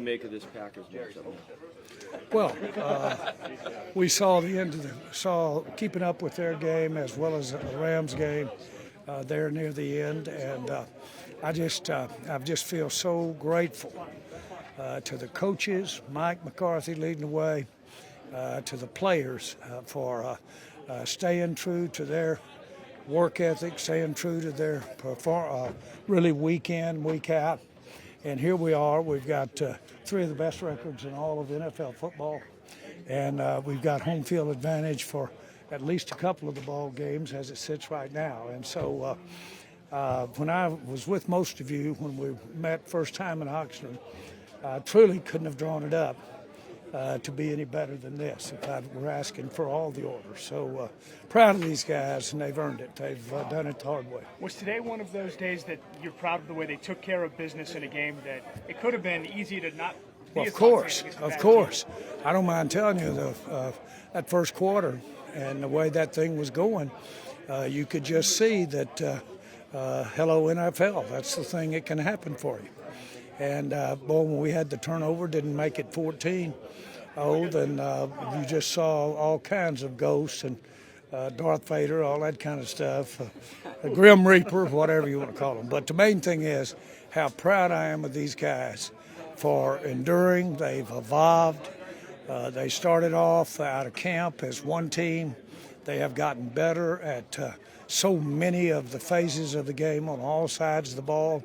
make of this Packers matchup? Well, we saw the end of keeping up with their game as well as the Rams game there near the end, and I just feel so grateful to the coaches, Mike McCarthy leading the way, to the players for staying true to their work ethic, staying true to their really week in, week out. And here we are. We've got three of the best records in all of NFL football. And we've got home field advantage for at least a couple of the ball games as it sits right now. And so when I was with most of you when we met first time in Oxnard, I truly couldn't have drawn it up to be any better than this if I were asking for all the orders. So proud of these guys, and they've earned it. They've done it the hard way. Was today one of those days that you're proud of the way they took care of business in a game that it could have been easy to not be? Well, of course. I don't mind telling you that first quarter and the way that thing was going, you could just see that, hello NFL, that's the thing that can happen for you. And, boy, when we had the turnover, didn't make it 14-0, then you just saw all kinds of ghosts and Darth Vader, all that kind of stuff, the Grim Reaper, whatever you want to call them. But the main thing is how proud I am of these guys for enduring. They've evolved. They started off out of camp as one team. They have gotten better at so many of the phases of the game on all sides of the ball.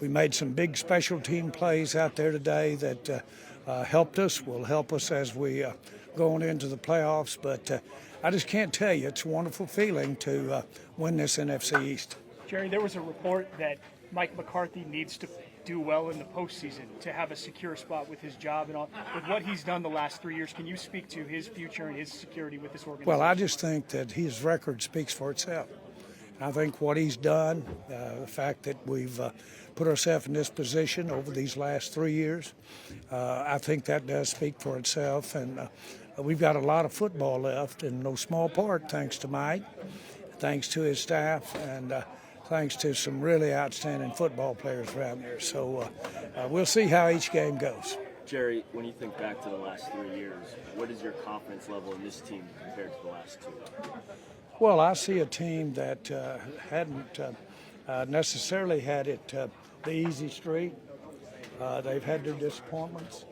We made some big special team plays out there today that helped us, will help us as we go on into the playoffs. But I just can't tell you, it's a wonderful feeling to win this NFC East. Jerry, there was a report that Mike McCarthy needs to do well in the postseason to have a secure spot with his job and all. With what he's done the last 3 years, can you speak to his future and his security with this organization? Well, I just think that his record speaks for itself. I think what he's done, the fact that we've put ourselves in this position over these last 3 years, I think that does speak for itself. And we've got a lot of football left, in no small part thanks to Mike, thanks to his staff, and thanks to some really outstanding football players around there. So we'll see how each game goes. Jerry, when you think back to the last 3 years, what is your confidence level in this team compared to the last two? Well, I see a team that hadn't necessarily had it the easy street. They've had their disappointments.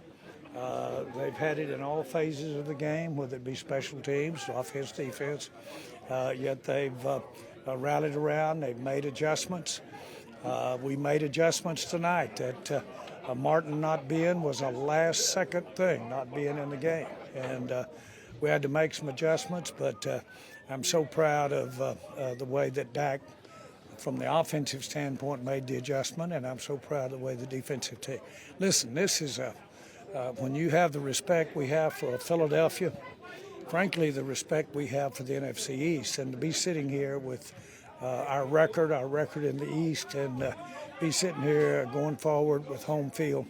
They've had it in all phases of the game, whether it be special teams, offense, defense. Yet they've rallied around. They've made adjustments. We made adjustments tonight. That Martin not being was a last-second thing, not being in the game. And we had to make some adjustments, but I'm so proud of the way that Dak, from the offensive standpoint, made the adjustment, and I'm so proud of the way the defensive team. Listen, this is when you have the respect we have for Philadelphia, frankly, the respect we have for the NFC East, and to be sitting here with our record in the East, and be sitting here going forward with home field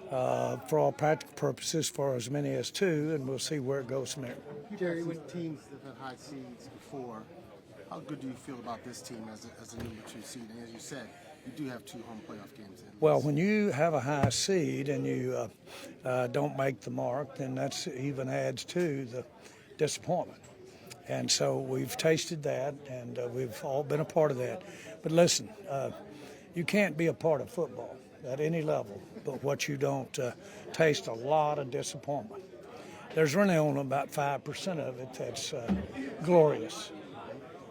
for all practical purposes for as many as two, and we'll see where it goes from there. Jerry, with teams that have high seeds before, how good do you feel about this team as a number 2 seed? And as you said, you do have 2 home playoff games in. Well, when you have a high seed and you don't make the mark, then that even adds to the disappointment. And so we've tasted that, and we've all been a part of that. But listen, you can't be a part of football at any level but what you don't taste a lot of disappointment. There's really only about 5% of it that's glorious,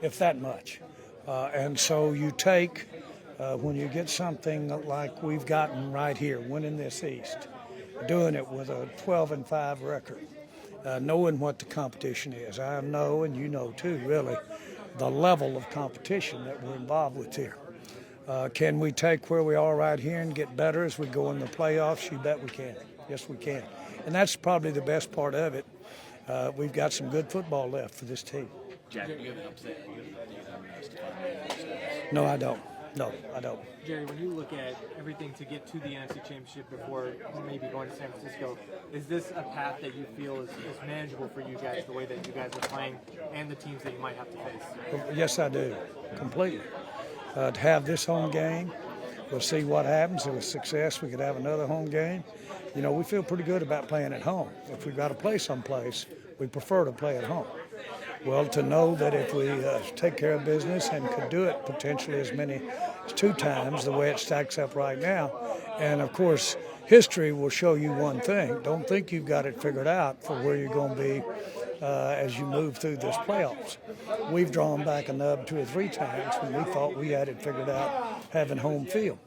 if that much. And so you take, when you get something like we've gotten right here, winning this East, doing it with a 12-5 record, knowing what the competition is. I know, and you know too, really, the level of competition that we're involved with here. Can we take where we are right here and get better as we go in the playoffs? You bet we can. Yes, we can. And that's probably the best part of it. We've got some good football left for this team. Jack, you have an upset. No, I don't. No, I don't. Jerry, when you look at everything to get to the NFC Championship before maybe going to San Francisco, is this a path that you feel is manageable for you guys, the way that you guys are playing and the teams that you might have to face? Yes, I do, completely. To have this home game We'll see what happens. If it was success, we could have another home game. You know, we feel pretty good about playing at home. If we've got to play someplace, we prefer to play at home. Well, to know that if we take care of business and could do it potentially as many as 2 times the way it stacks up right now, and of course, history will show you one thing. Don't think you've got it figured out for where you're going to be as you move through this playoffs. We've drawn back a nub 2 or 3 times when we thought we had it figured out having home field.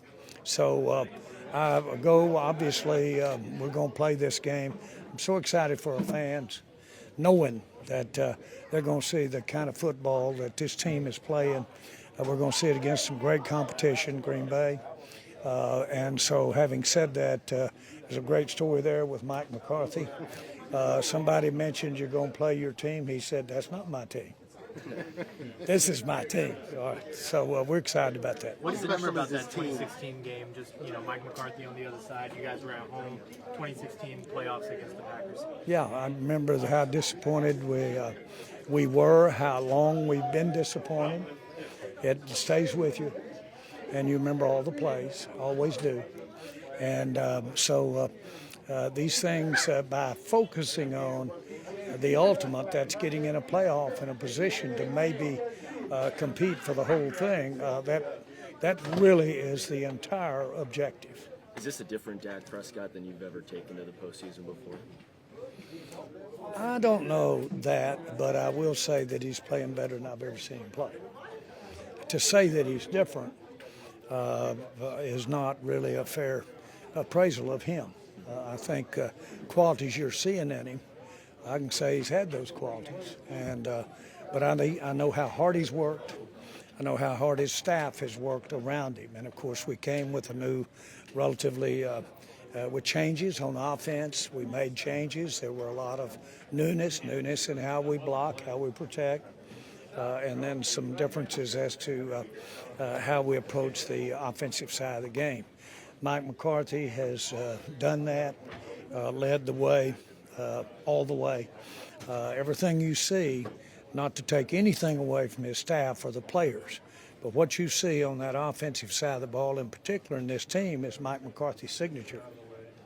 So obviously, we're going to play this game. I'm so excited for our fans, knowing that they're going to see the kind of football that this team is playing. We're going to see it against some great competition, Green Bay. And so having said that, there's a great story there with Mike McCarthy. Somebody mentioned you're going to play your team. He said, that's not my team. This is my team. All right. So we're excited about that. What do you remember about that 2016 game? Just, Mike McCarthy on the other side. You guys were at home, 2016 playoffs against the Packers. Yeah, I remember how disappointed we were, how long we've been disappointed. It stays with you, and you remember all the plays, always do. And so these things, by focusing on the ultimate, that's getting in a playoff in a position to maybe compete for the whole thing, that really is the entire objective. Is this a different Dak Prescott than you've ever taken to the postseason before? I don't know that, but I will say that he's playing better than I've ever seen him play. To say that he's different is not really a fair appraisal of him. I think qualities you're seeing in him, I can say he's had those qualities. But I know how hard he's worked. I know how hard his staff has worked around him. And, of course, we came with a new relatively with changes on offense. We made changes. There were a lot of newness in how we block, how we protect, and then some differences as to how we approach the offensive side of the game. Mike McCarthy has done that, led the way, all the way. Everything you see, not to take anything away from his staff or the players, but what you see on that offensive side of the ball, in particular in this team, is Mike McCarthy's signature.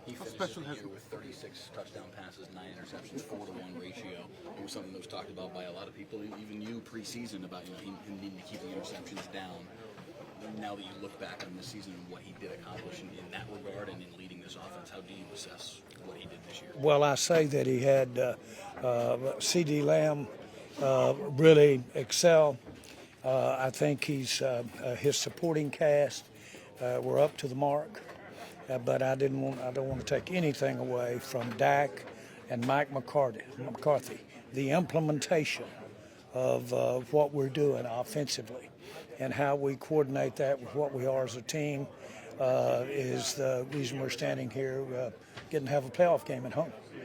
He finished the year with 36 touchdown passes, 9 interceptions, 4-to-1 ratio. It was something that was talked about by a lot of people, even you preseason, about him needing to keep the interceptions down. Now that you look back on this season and what he did accomplish in that regard and in leading this offense, how do you assess what he did this year? Well, I say that he had C.D. Lamb really excel. I think his supporting cast were up to the mark. But I don't want to take anything away from Dak and Mike McCarthy. The implementation of what we're doing offensively and how we coordinate that with what we are as a team is the reason we're standing here getting to have a playoff game at home.